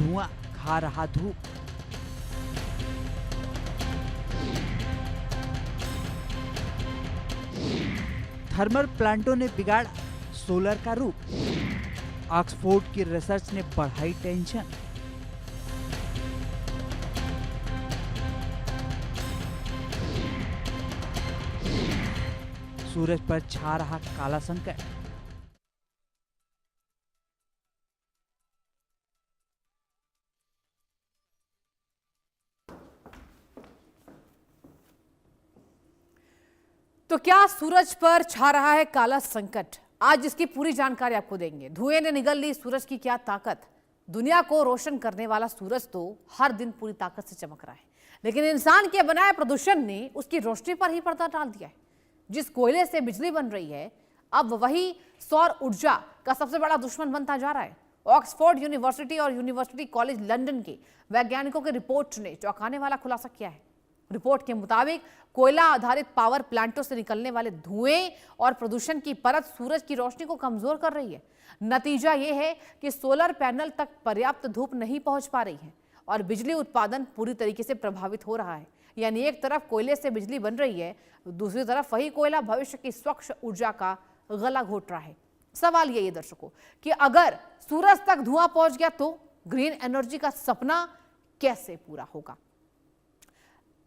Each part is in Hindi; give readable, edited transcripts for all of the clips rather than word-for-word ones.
धुआं खा रहा धूप। थर्मल प्लांटों ने बिगाड़ा सोलर का रूप। ऑक्सफोर्ड की रिसर्च ने बढ़ाई टेंशन। सूरज पर छा रहा काला संकट। तो क्या सूरज पर छा रहा है काला संकट? आज इसकी पूरी जानकारी आपको देंगे। धुएं ने निगल ली सूरज की क्या ताकत। दुनिया को रोशन करने वाला सूरज तो हर दिन पूरी ताकत से चमक रहा है, लेकिन इंसान के बनाए प्रदूषण ने उसकी रोशनी पर ही पर्दा डाल दिया है। जिस कोयले से बिजली बन रही है, अब वही सौर ऊर्जा का सबसे बड़ा दुश्मन बनता जा रहा है। ऑक्सफोर्ड यूनिवर्सिटी और यूनिवर्सिटी कॉलेज लंदन के वैज्ञानिकों की रिपोर्ट ने चौंकाने वाला खुलासा किया है। रिपोर्ट के मुताबिक कोयला आधारित पावर प्लांटों से निकलने वाले धुएं और प्रदूषण की परत सूरज की रोशनी को कमजोर कर रही है। नतीजा यह है कि सोलर पैनल तक पर्याप्त धूप नहीं पहुंच पा रही है और बिजली उत्पादन पूरी तरीके से प्रभावित हो रहा है। यानी एक तरफ कोयले से बिजली बन रही है, दूसरी तरफ वही कोयला भविष्य की स्वच्छ ऊर्जा का गला घोट रहा है। सवाल यही दर्शकों कि अगर सूरज तक धुआं पहुंच गया तो ग्रीन एनर्जी का सपना कैसे पूरा होगा?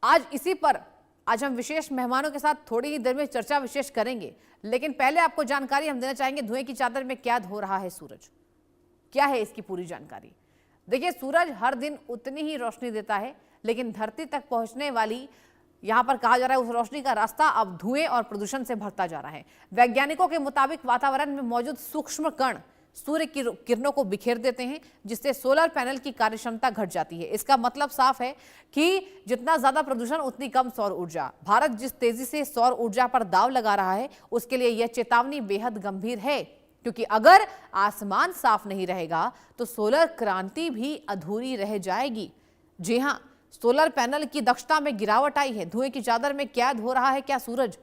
आज इसी पर हम विशेष मेहमानों के साथ थोड़ी ही देर में चर्चा विशेष करेंगे, लेकिन पहले आपको जानकारी हम देना चाहेंगे धुएं की चादर में कैद हो रहा है सूरज। क्या है इसकी पूरी जानकारी? देखिए, सूरज हर दिन उतनी ही रोशनी देता है, लेकिन धरती तक पहुंचने वाली यहां पर कहा जा रहा है उस रोशनी का रास्ता अब धुएं और प्रदूषण से भरता जा रहा है। वैज्ञानिकों के मुताबिक वातावरण में मौजूद सूक्ष्म कण सूर्य की किरणों को बिखेर देते हैं, जिससे सोलर पैनल की कार्यक्षमता घट जाती है। इसका मतलब साफ है कि जितना ज्यादा प्रदूषण उतनी कम सौर ऊर्जा। भारत जिस तेजी से सौर ऊर्जा पर दांव लगा रहा है, उसके लिए यह चेतावनी बेहद गंभीर है, क्योंकि अगर आसमान साफ नहीं रहेगा तो सोलर क्रांति भी अधूरी रह जाएगी। जी हां, सोलर पैनल की दक्षता में गिरावट आई है। धुएं की चादर में कैद हो रहा है क्या सूरज?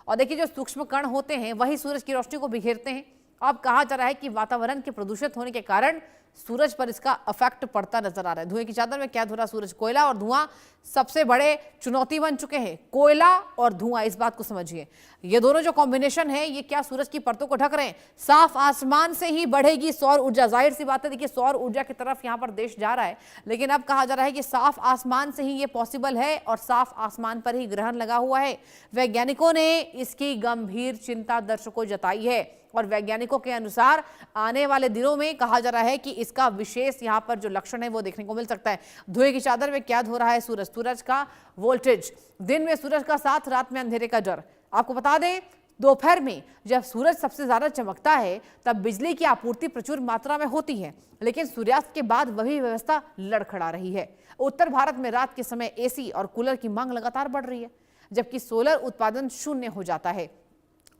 और देखिए, जो सूक्ष्म कण होते हैं वही सूरज की रोशनी को बिखेरते हैं। अब कहा जा रहा है कि वातावरण के प्रदूषित होने के कारण सूरज पर इसका इफेक्ट पड़ता नजर आ रहा है। धुएं की चादर में कैद हो रहा सूरज। कोयला और धुआं सबसे बड़े चुनौती बन चुके हैं। कोयला और धुआं, इस बात को समझिए, ये दोनों जो कॉम्बिनेशन है ये क्या सूरज की परतों को ढक रहे हैं। साफ आसमान से ही बढ़ेगी सौर ऊर्जा। जाहिर सी बात है, देखिए सौर ऊर्जा की तरफ यहाँ पर देश जा रहा है, लेकिन अब कहा जा रहा है कि साफ आसमान से ही ये पॉसिबल है और साफ आसमान पर ही ग्रहण लगा हुआ है। वैज्ञानिकों ने इसकी गंभीर चिंता दर्शकों जताई है और वैज्ञानिकों के अनुसार आने वाले दिनों में कहा जा रहा है कि इसका विशेष यहाँ पर जो लक्षण है वो देखने को मिल सकता है। धुएं की चादर में कैद हो रहा है सूरज। सूरज का वोल्टेज, दिन में सूरज का साथ, रात में अंधेरे का डर। आपको बता दें, दोपहर में जब सूरज सबसे ज्यादा चमकता है तब बिजली की आपूर्ति प्रचुर मात्रा में होती है, लेकिन सूर्यास्त के बाद वही व्यवस्था लड़खड़ा रही है। उत्तर भारत में रात के समय एसी और कूलर की मांग लगातार बढ़ रही है, जबकि सोलर उत्पादन शून्य हो जाता है।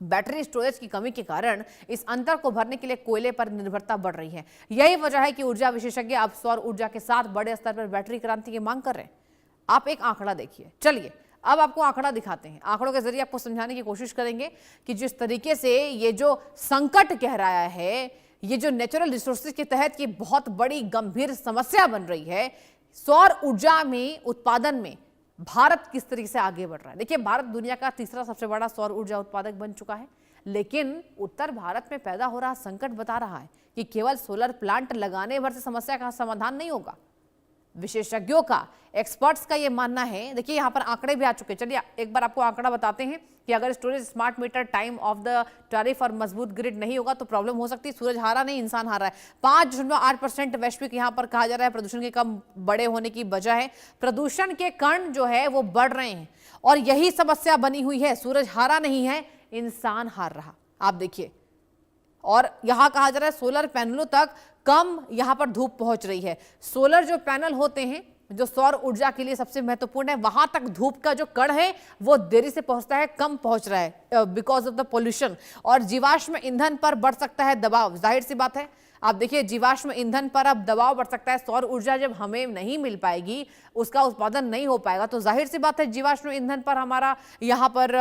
बैटरी स्टोरेज की कमी के कारण इस अंतर को भरने के लिए कोयले पर निर्भरता बढ़ रही है। यही वजह है कि ऊर्जा विशेषज्ञ अब सौर ऊर्जा के साथ बड़े स्तर पर बैटरी क्रांति की मांग कर रहे हैं। आप एक आंकड़ा देखिए। चलिए अब आपको आंकड़ा दिखाते हैं। आंकड़ों के जरिए आपको समझाने की कोशिश करेंगे कि जिस तरीके से ये जो संकट गहराया है, ये जो नेचुरल रिसोर्सेज के तहत की बहुत बड़ी गंभीर समस्या बन रही है, सौर ऊर्जा में उत्पादन में भारत किस तरीके से आगे बढ़ रहा है। देखिए, भारत दुनिया का तीसरा सबसे बड़ा सौर ऊर्जा उत्पादक बन चुका है, लेकिन उत्तर भारत में पैदा हो रहा संकट बता रहा है कि केवल सोलर प्लांट लगाने भर से समस्या का समाधान नहीं होगा। विशेषज्ञों का, एक्सपर्ट्स का यह मानना है। देखिए, यहां पर आंकड़े भी आ चुके हैं। चलिए एक बार आपको आंकड़ा बताते हैं कि अगर storage, smart meter, time of the tariff और मजबूत ग्रिड नहीं होगा तो प्रॉब्लम हो सकती है। सूरज हारा नहीं, इंसान हारा है। 5.8% वैश्विक यहां पर कहा जा रहा है प्रदूषण के कम बड़े होने की वजह है। प्रदूषण के कण जो है वो बढ़ रहे हैं और यही समस्या बनी हुई है। सूरज हारा नहीं है, इंसान हार रहा। आप देखिए, और यहां कहा जा रहा है सोलर पैनलों तक कम यहां पर धूप पहुंच रही है। सोलर जो पैनल होते हैं जो सौर ऊर्जा के लिए सबसे महत्वपूर्ण है, वहां तक धूप का जो कण है वो देरी से पहुंचता है, कम पहुंच रहा है बिकॉज ऑफ द पोल्यूशन। और जीवाश्म ईंधन पर बढ़ सकता है दबाव। जाहिर सी बात है, आप देखिए जीवाश्म ईंधन पर अब दबाव बढ़ सकता है। सौर ऊर्जा जब हमें नहीं मिल पाएगी, उसका उत्पादन नहीं हो पाएगा, तो जाहिर सी बात है जीवाश्म ईंधन पर हमारा यहाँ पर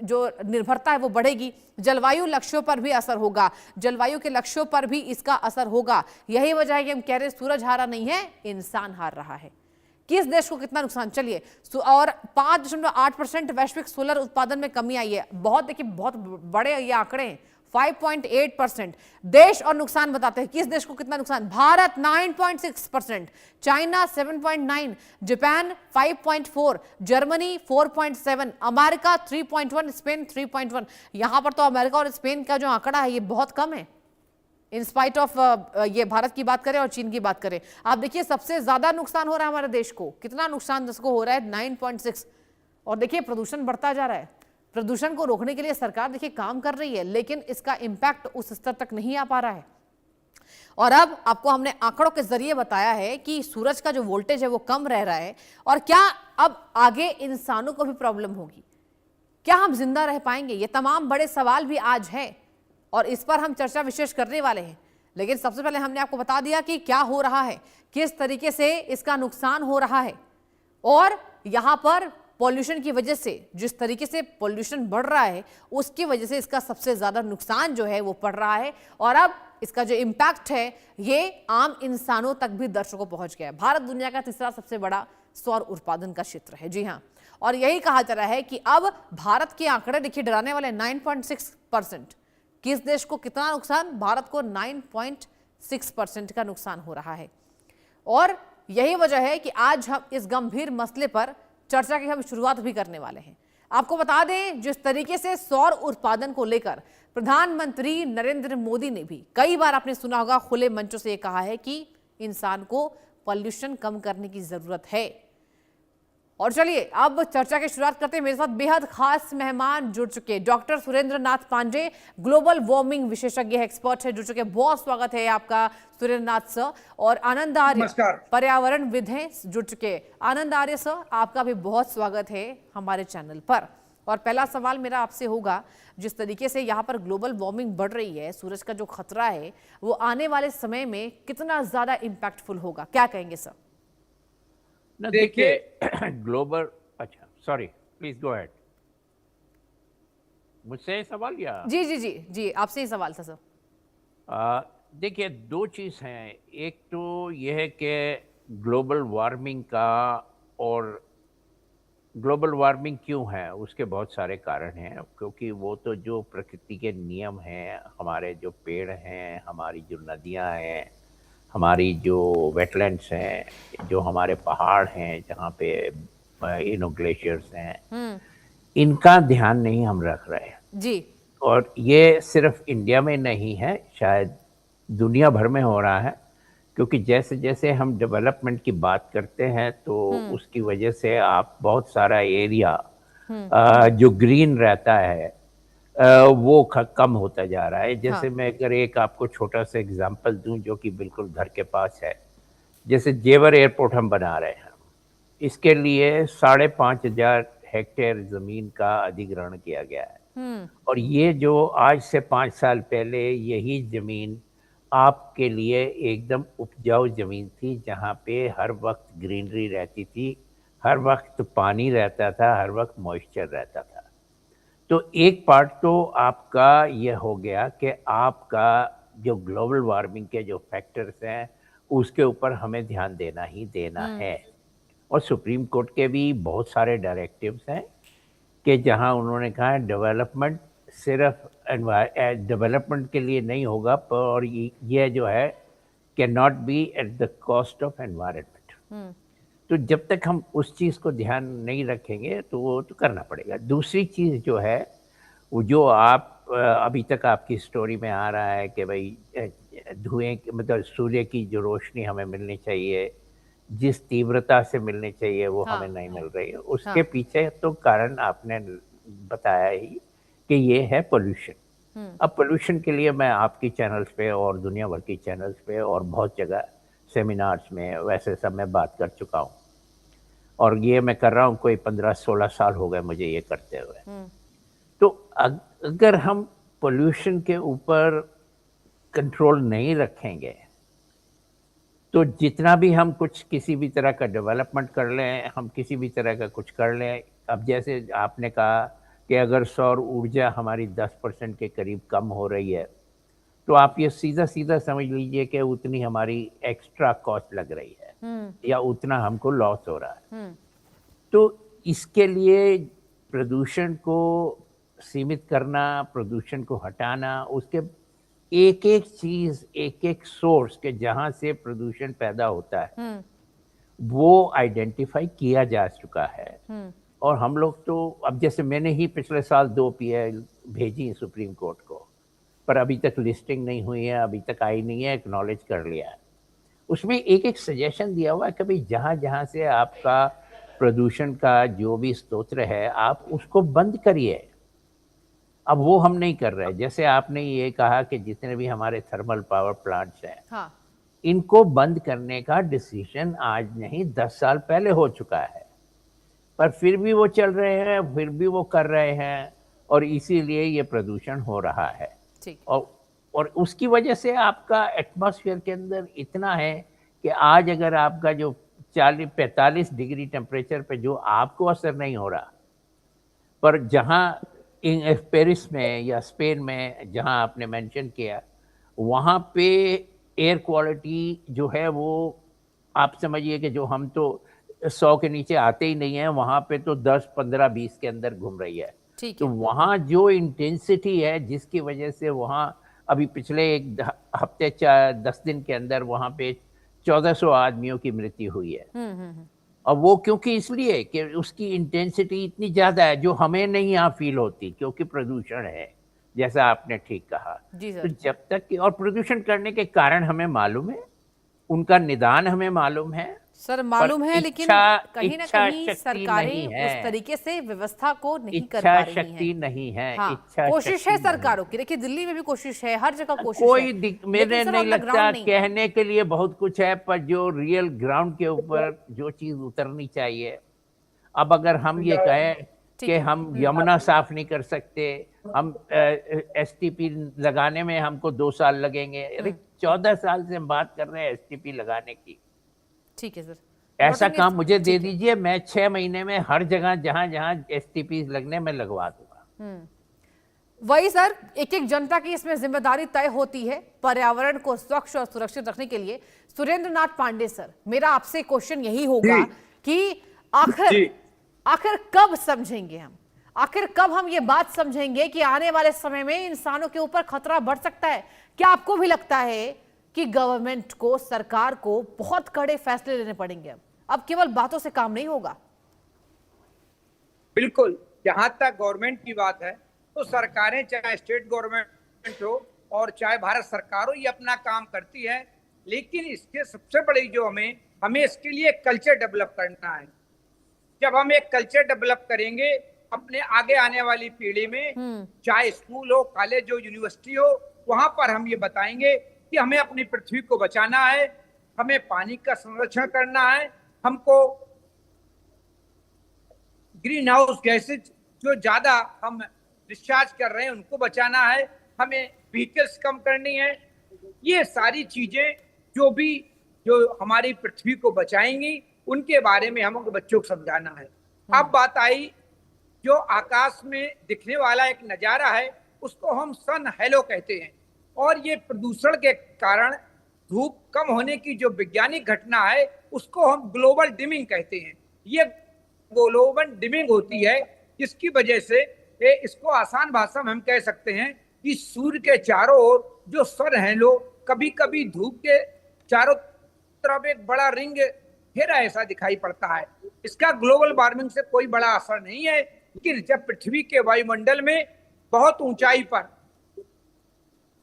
जो निर्भरता है वो बढ़ेगी। जलवायु लक्ष्यों पर भी असर होगा, जलवायु के लक्ष्यों पर भी इसका असर होगा। यही वजह है कि हम कह रहे हैं सूरज हारा नहीं है, इंसान हार रहा है। किस देश को कितना नुकसान, चलिए। और 5.8% वैश्विक सोलर उत्पादन में कमी आई है। बहुत देखिए, बहुत बड़े ये आंकड़े हैं। 5.8% देश और नुकसान बताते हैं किस देश को कितना नुकसान। Bharat 9.6%, China 7.9, Japan 5.4, Germany 4.7, America 3.1, Spain 3.1। यहां पर तो अमेरिका और स्पेन का जो आंकड़ा है ये बहुत कम है, इन स्पाइट ऑफ ये भारत की बात करें और चीन की बात करें। आप देखिए सबसे ज्यादा नुकसान हो रहा है हमारे देश को। कितना नुकसान देश को हो रहा है? 9.6। और देखिए प्रदूषण बढ़ता जा रहा है। प्रदूषण को रोकने के लिए सरकार देखिए काम कर रही है, लेकिन इसका इंपैक्ट उस स्तर तक नहीं आ पा रहा है। और अब आपको हमने आंकड़ों के जरिए बताया है कि सूरज का जो वोल्टेज है वो कम रह रहा है। और क्या अब आगे इंसानों को भी प्रॉब्लम होगी? क्या हम जिंदा रह पाएंगे? ये तमाम बड़े सवाल भी आज है और इस पर हम चर्चा विशेष करने वाले हैं। लेकिन सबसे पहले हमने आपको बता दिया कि क्या हो रहा है, किस तरीके से इसका नुकसान हो रहा है, और यहां पर पॉल्यूशन की वजह से जिस तरीके से पॉल्यूशन बढ़ रहा है उसकी वजह से इसका सबसे ज्यादा नुकसान जो है वो पड़ रहा है। और अब इसका जो इंपैक्ट है ये आम इंसानों तक भी दर्शकों पहुंच गया है। भारत दुनिया का तीसरा सबसे बड़ा सौर उत्पादन का क्षेत्र है, जी हाँ। और यही कहा जा रहा है कि अब भारत के आंकड़े देखिए डराने वाले। 9.6%। किस देश को कितना नुकसान? भारत को 9.6% का नुकसान हो रहा है। और यही वजह है कि आज हम इस गंभीर मसले पर चर्चा की हम शुरुआत भी करने वाले हैं। आपको बता दें, जिस तरीके से सौर उत्पादन को लेकर प्रधानमंत्री नरेंद्र मोदी ने भी कई बार, आपने सुना होगा, खुले मंचों से कहा है कि इंसान को पॉल्यूशन कम करने की जरूरत है। और चलिए अब चर्चा की शुरुआत करते हैं। मेरे साथ बेहद खास मेहमान जुड़ चुके हैं। डॉक्टर सुरेंद्र नाथ पांडे, ग्लोबल वार्मिंग विशेषज्ञ एक्सपर्ट है, जुड़ चुके हैं। बहुत स्वागत है आपका सुरेंद्र नाथ सर। और आनंद आर्य, पर्यावरणविद हैं, जुड़ चुके हैं। आनंद आर्य सर, आपका भी बहुत स्वागत है हमारे चैनल पर। और पहला सवाल मेरा आपसे होगा, जिस तरीके से यहाँ पर ग्लोबल वार्मिंग बढ़ रही है, सूरज का जो खतरा है वो आने वाले समय में कितना ज्यादा इम्पैक्टफुल होगा, क्या कहेंगे सर? ना देखिए ग्लोबल, अच्छा सॉरी, प्लीज गो अहेड। मुझसे सवाल या? जी जी जी जी, आपसे ही सवाल था सर। देखिए दो चीज़ हैं। एक तो यह है कि ग्लोबल वार्मिंग का, और ग्लोबल वार्मिंग क्यों है उसके बहुत सारे कारण हैं। क्योंकि वो तो जो प्रकृति के नियम हैं, हमारे जो पेड़ हैं, हमारी जो नदियां हैं, हमारी जो वेटलैंड्स हैं, जो हमारे पहाड़ हैं जहाँ पे ग्लेशियर्स हैं, इनका ध्यान नहीं हम रख रहे हैं जी। और ये सिर्फ इंडिया में नहीं है, शायद दुनिया भर में हो रहा है। क्योंकि जैसे जैसे हम डेवलपमेंट की बात करते हैं तो उसकी वजह से आप बहुत सारा एरिया जो ग्रीन रहता है वो कम होता जा रहा है। जैसे मैं अगर एक आपको छोटा सा एग्जांपल दूं जो कि बिल्कुल घर के पास है, जैसे जेवर एयरपोर्ट हम बना रहे हैं, इसके लिए 5,500 हेक्टेयर जमीन का अधिग्रहण किया गया है। और ये जो आज से 5 साल पहले यही जमीन आपके लिए एकदम उपजाऊ जमीन थी, जहाँ पे हर वक्त ग्रीनरी रहती थी, हर वक्त पानी रहता था, हर वक्त मॉइस्चर रहता था। तो एक पार्ट तो आपका ये हो गया कि आपका जो ग्लोबल वार्मिंग के जो फैक्टर्स हैं उसके ऊपर हमें ध्यान देना ही देना है। और सुप्रीम कोर्ट के भी बहुत सारे डायरेक्टिव्स हैं कि जहां उन्होंने कहा है डेवलपमेंट सिर्फ डेवलपमेंट के लिए नहीं होगा, और ये जो है can not be at the cost of environment. तो जब तक हम उस चीज़ को ध्यान नहीं रखेंगे तो वो तो करना पड़ेगा। दूसरी चीज़ जो है वो जो आप अभी तक आपकी स्टोरी में आ रहा है कि भाई धुएं, मतलब सूर्य की जो रोशनी हमें मिलनी चाहिए, जिस तीव्रता से मिलनी चाहिए वो हमें नहीं मिल रही है। उसके पीछे तो कारण आपने बताया ही कि ये है पोल्यूशन। अब पोल्यूशन के लिए मैं आपकी चैनल्स पे और दुनिया भर की चैनल्स पे और बहुत जगह सेमिनार्स में वैसे सब मैं बात कर चुका हूँ, और ये मैं कर रहा हूँ, कोई 15-16 साल हो गए मुझे ये करते हुए। तो अगर हम पोल्यूशन के ऊपर कंट्रोल नहीं रखेंगे तो जितना भी हम कुछ किसी भी तरह का डेवलपमेंट कर लें, हम किसी भी तरह का कुछ कर लें, अब जैसे आपने कहा कि अगर सौर ऊर्जा हमारी 10% के करीब कम हो रही है, तो आप ये सीधा-सीधा समझ लीजिए कि उतनी हमारी एक्स्ट्रा कॉस्ट लग रही है या उतना हमको लॉस हो रहा है। तो इसके लिए प्रदूषण को सीमित करना, प्रदूषण को हटाना, उसके एक-एक चीज़, एक-एक सोर्स के जहाँ से प्रदूषण पैदा होता है, वो आइडेंटिफ़ाई किया जा चुका है। और हम लोग तो अब जैसे मैंने ही पिछले साल 2 पीएल भेजी सुप्रीम कोर्ट को, पर अभी तक लिस्टिंग नहीं हुई है, अभी तक आई नहीं है, एक्नॉलेज कर लिया है। उसमें एक-एक सजेशन दिया हुआ है कि भई जहाँ-जहाँ से आपका प्रदूषण का जो भी स्रोत है, आप उसको बंद करिए। अब वो हम नहीं कर रहे। जैसे आपने ये कहा कि जितने भी हमारे थर्मल पावर प्लांट्स हैं, हाँ। इनको बंद करने का डिसीजन आज नहीं 10 साल पहले हो चुका है। पर फिर भी वो चल रहे हैं, फिर भी वो कर रहे हैं और इसीलिए ये प्रदूषण हो रहा है। ठीक। और उसकी वजह से आपका एटमॉस्फेयर के अंदर इतना है कि आज अगर आपका जो 40-45 डिग्री टेम्परेचर पे जो आपको असर नहीं हो रहा, पर जहाँ पेरिस में या स्पेन में जहाँ आपने मेंशन किया, वहाँ पे एयर क्वालिटी जो है वो आप समझिए कि जो हम तो 100 के नीचे आते ही नहीं हैं, वहाँ पे तो 10, 15, 20 के अंदर घूम रही है। ठीक तो है। वहाँ जो इंटेंसिटी है जिसकी वजह से वहाँ अभी पिछले एक हफ्ते 10 दिन के अंदर वहाँ पे 1400 आदमियों की मृत्यु हुई है। और वो क्योंकि इसलिए कि उसकी इंटेंसिटी इतनी ज़्यादा है जो हमें नहीं यहाँ फील होती क्योंकि प्रदूषण है, जैसा आपने ठीक कहा। जी तो सर। जब तक कि और प्रदूषण करने के कारण हमें मालूम है, उनका निदान हमें मालूम है, सर पर मालूम है, लेकिन कहीं ना इच्छा कहीं शक्ति सरकारें नहीं उस है। तरीके से व्यवस्था को नहीं कर इच्छा पा रही हैं। शक्ति नहीं है, हाँ, इच्छा कोशिश है शक्ति नहीं सरकारों है। की। देखिए दिल्ली में भी कोशिश है, हर जगह कोशिश है, कोई लेकिन मेरे सर नहीं ऑन द लगता ग्राउंड नहीं है। कहने के लिए बहुत कुछ है, पर जो रियल ग्राउंड के ऊपर जो चीज़ उतरनी चाहिए। अब अगर हम ये कहें ठीक कि है। हम यमुना साफ नहीं कर सकते, हम एसटीपी लगाने में हमको 2 साल लगेंगे। अरे 14 साल से हम बात कर रहे हैं एसटीपी लगाने की। ठीक है सर। ऐसा लौटेंगे काम मुझे दे ठीक है। दीजिए, मैं 6 महीने में हर जगह जहाँ-जहाँ एसटीपी लगने में लगवा दूंगा। वही सर, एक एक जनता की इसमें जिम्मेदारी तय होती है पर्यावरण को स्वच्छ और सुरक्षित रखने के लिए। सुरेंद्र नाथ पांडे सर, मेरा आपसे क्वेश्चन यही होगा कि आखिर कब समझेंगे हम, आखिर कब हम ये बात समझेंगे कि आने वाले समय में इंसानों के ऊपर खतरा बढ़ सकता है? क्या आपको भी लगता है कि गवर्नमेंट को, सरकार को बहुत कड़े फैसले लेने पड़ेंगे? अब केवल बातों से काम नहीं होगा। बिल्कुल, जहां तक गवर्नमेंट की बात है तो सरकारें, चाहे स्टेट गवर्नमेंट हो और चाहे भारत सरकार हो, ये अपना काम करती है। लेकिन इसके सबसे बड़ी जो हमें इसके लिए कल्चर डेवलप करना है। जब हम एक कल्चर डेवलप करेंगे अपने आगे आने वाली पीढ़ी में, चाहे स्कूल हो, कॉलेज हो, यूनिवर्सिटी हो, वहां पर हम ये बताएंगे कि हमें अपनी पृथ्वी को बचाना है, हमें पानी का संरक्षण करना है, हमको ग्रीन हाउस गैसेज जो ज्यादा हम डिस्चार्ज कर रहे हैं उनको बचाना है, हमें व्हीकल्स कम करनी है। ये सारी चीजें जो हमारी पृथ्वी को बचाएंगी, उनके बारे में हमको बच्चों को समझाना है। अब बात आई जो आकाश में दिखने वाला एक नजारा है, उसको हम सन हेलो कहते हैं। और ये प्रदूषण के कारण धूप कम होने की जो वैज्ञानिक घटना है, उसको हम ग्लोबल डिमिंग कहते हैं। ये ग्लोबल डिमिंग होती है, जिसकी वजह से इसको आसान भाषा में हम कह सकते हैं कि सूर्य के चारों ओर जो सन हेलो, कभी कभी धूप के चारों तरफ एक बड़ा रिंग घेरा ऐसा दिखाई पड़ता है। इसका ग्लोबल वार्मिंग से कोई बड़ा असर नहीं है, लेकिन जब पृथ्वी के वायुमंडल में बहुत ऊंचाई पर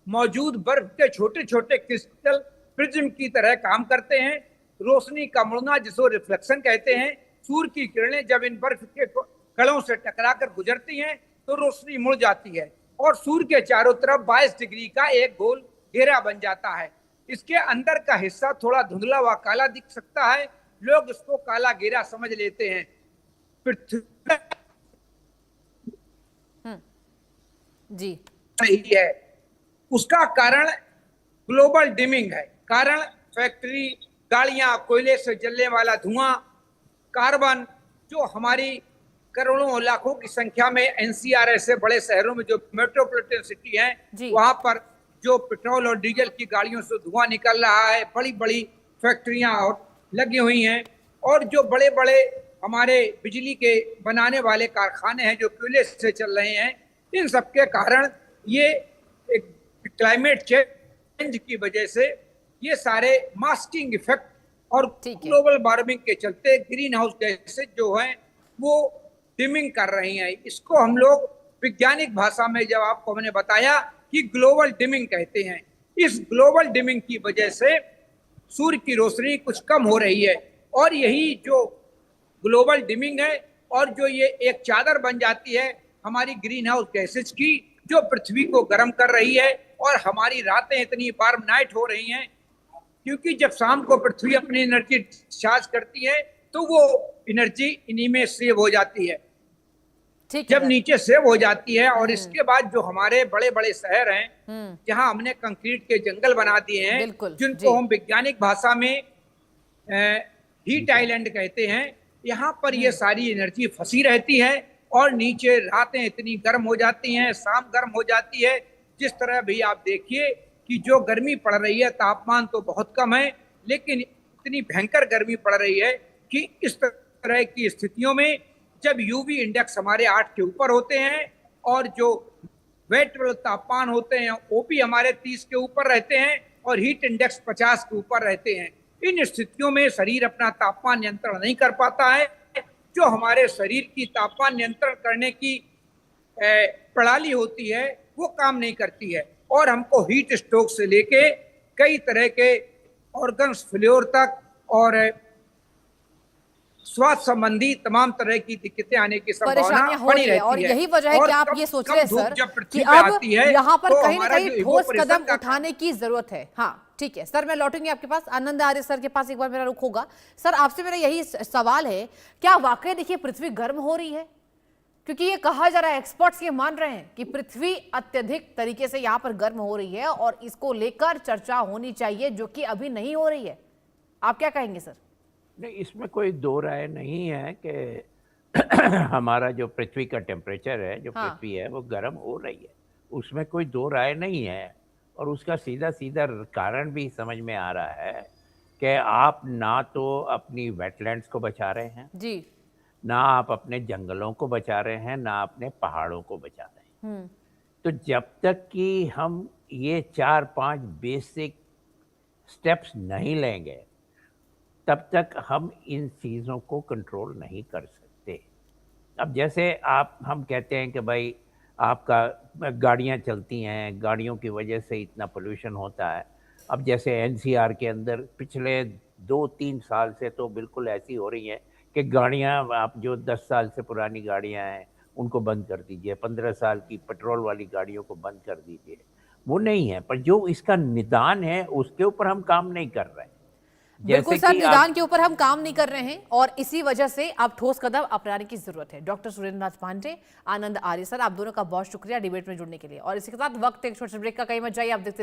मौजूद बर्फ के छोटे छोटे क्रिस्टल प्रिज्म की तरह काम करते हैं, रोशनी का मुड़ना जिसको रिफ्लेक्शन कहते हैं, सूर्य की किरणें जब इन बर्फ के कणों से टकराकर गुजरती हैं तो रोशनी मुड़ जाती है और सूर्य के चारों तरफ 22 डिग्री का एक गोल घेरा बन जाता है। इसके अंदर का हिस्सा थोड़ा धुंधला व काला दिख सकता है, लोग इसको काला घेरा समझ लेते हैं। पृथ्वी जी नहीं है, उसका कारण ग्लोबल डिमिंग है। कारण फैक्ट्री, गाड़ियां, कोयले से जलने वाला धुआं, कार्बन, जो हमारी करोड़ों और लाखों की संख्या में एनसीआर ऐसे बड़े शहरों में जो मेट्रोपॉलिटन सिटी हैं, जी। वहां पर जो पेट्रोल और डीजल की गाड़ियों से धुआं निकल रहा है, बड़ी बड़ी फैक्ट्रियां और लगी हुई हैं, और जो बड़े बड़े हमारे बिजली के बनाने वाले कारखाने हैं जो कोयले से चल रहे हैं, इन सब के कारण ये एक क्लाइमेट चेंज की वजह से ये सारे मास्किंग इफेक्ट और ठीक है। ग्लोबल वार्मिंग के चलते ग्रीन हाउस गैसेज जो हैं वो डिमिंग कर रही हैं। इसको हम लोग वैज्ञानिक भाषा में जब आपको मैंने बताया कि ग्लोबल डिमिंग कहते हैं। इस ग्लोबल डिमिंग की वजह से सूर्य की रोशनी कुछ कम हो रही है, और यही जो ग्लोबल डिमिंग है और जो ये एक चादर बन जाती है हमारी ग्रीन हाउस गैसेज की, जो पृथ्वी को गर्म कर रही है, और हमारी रातें इतनी वार्म नाइट हो रही हैं, क्योंकि जब शाम को पृथ्वी अपनी एनर्जी चार्ज करती है तो वो एनर्जी इन्हीं में सेव हो जाती है, ठीक है जब सर। नीचे सेव हो जाती है। और इसके बाद जो हमारे बड़े बड़े शहर हैं जहां हमने कंक्रीट के जंगल बना दिए हैं, बिल्कुल, जिनको जी। हम वैज्ञानिक भाषा में हीट आइलैंड कहते हैं, यहाँ पर ये सारी एनर्जी फंसी रहती है, और नीचे रातें इतनी गर्म हो जाती हैं, शाम गर्म हो जाती है। जिस तरह भी आप देखिए कि जो गर्मी पड़ रही है, तापमान तो बहुत कम है, लेकिन इतनी भयंकर गर्मी पड़ रही है कि इस तरह की स्थितियों में जब यूवी इंडेक्स हमारे 8 के ऊपर होते हैं, और जो वेट तापमान होते हैं वो भी हमारे 30 के ऊपर रहते हैं, और हीट इंडेक्स 50 के ऊपर रहते हैं, इन स्थितियों में शरीर अपना तापमान नियंत्रण नहीं कर पाता है। जो हमारे शरीर की तापमान नियंत्रण करने की प्रणाली होती है वो काम नहीं करती है, और हमको हीट स्ट्रोक से लेके कई तरह के ऑर्गन्स फेल्योर तक और स्वास्थ्य संबंधी तमाम तरह की दिक्कतें आने की संभावना परेशानियां हो बनी रही है, रहती और है। यही वजह है और कि आप कम- ये सोच कम रहे हैं धूप सर जब कि पृथ्वी पे अब आती है, यहाँ पर तो कहीं ना हमारा कहीं जो ठोस evaporation कदम का उठाने की जरूरत है। हाँ ठीक है सर, मैं लौटूंगी आपके पास। आनंद आर्य सर के पास एक बार मेरा रुख होगा। सर आपसे मेरा यही सवाल है, क्या वाकई देखिए पृथ्वी गर्म हो रही है? क्योंकि ये कहा जा रहा है, एक्सपर्ट्स ये मान रहे हैं कि पृथ्वी अत्यधिक तरीके से यहाँ पर गर्म हो रही है, और इसको लेकर चर्चा होनी चाहिए, जो कि अभी नहीं हो रही है। आप क्या कहेंगे सर? नहीं, इसमें कोई दो राय नहीं है कि हमारा जो पृथ्वी का टेम्परेचर है, जो हाँ। पृथ्वी है वो गर्म हो रही है, उसमें कोई दो राय नहीं है। और उसका सीधा सीधा कारण भी समझ में आ रहा है कि आप ना तो अपनी वेटलैंड्स को बचा रहे हैं, जी। ना आप अपने जंगलों को बचा रहे हैं, ना अपने पहाड़ों को बचा रहे हैं। तो जब तक कि हम ये 4-5 बेसिक स्टेप्स नहीं लेंगे, तब तक हम इन चीज़ों को कंट्रोल नहीं कर सकते। अब जैसे हम कहते हैं कि भाई आपका गाड़ियां चलती हैं, गाड़ियों की वजह से इतना पोल्यूशन होता है। अब जैसे एनसीआर के अंदर पिछले 2-3 साल से तो बिल्कुल ऐसी हो रही हैं कि गाड़ियां, आप जो 10 साल से पुरानी गाड़ियां हैं उनको बंद कर दीजिए, 15 साल की पेट्रोल वाली गाड़ियों को बंद कर दीजिए। वो नहीं है, पर जो इसका निदान है उसके ऊपर हम काम नहीं कर रहे हैं। बिल्कुल जैसे सर, कि निदान के ऊपर हम काम नहीं कर रहे हैं, और इसी वजह से अब ठोस कदम अपनाने की जरूरत है। डॉक्टर सुरेंद्र नाथ पांडे, आनंद आर्य सर, आप दोनों का बहुत शुक्रिया डिबेट में जुड़ने के लिए। और इसी के साथ वक्त एक छोटे ब्रेक का, कहीं मत जाइए, आप देखते रहिए।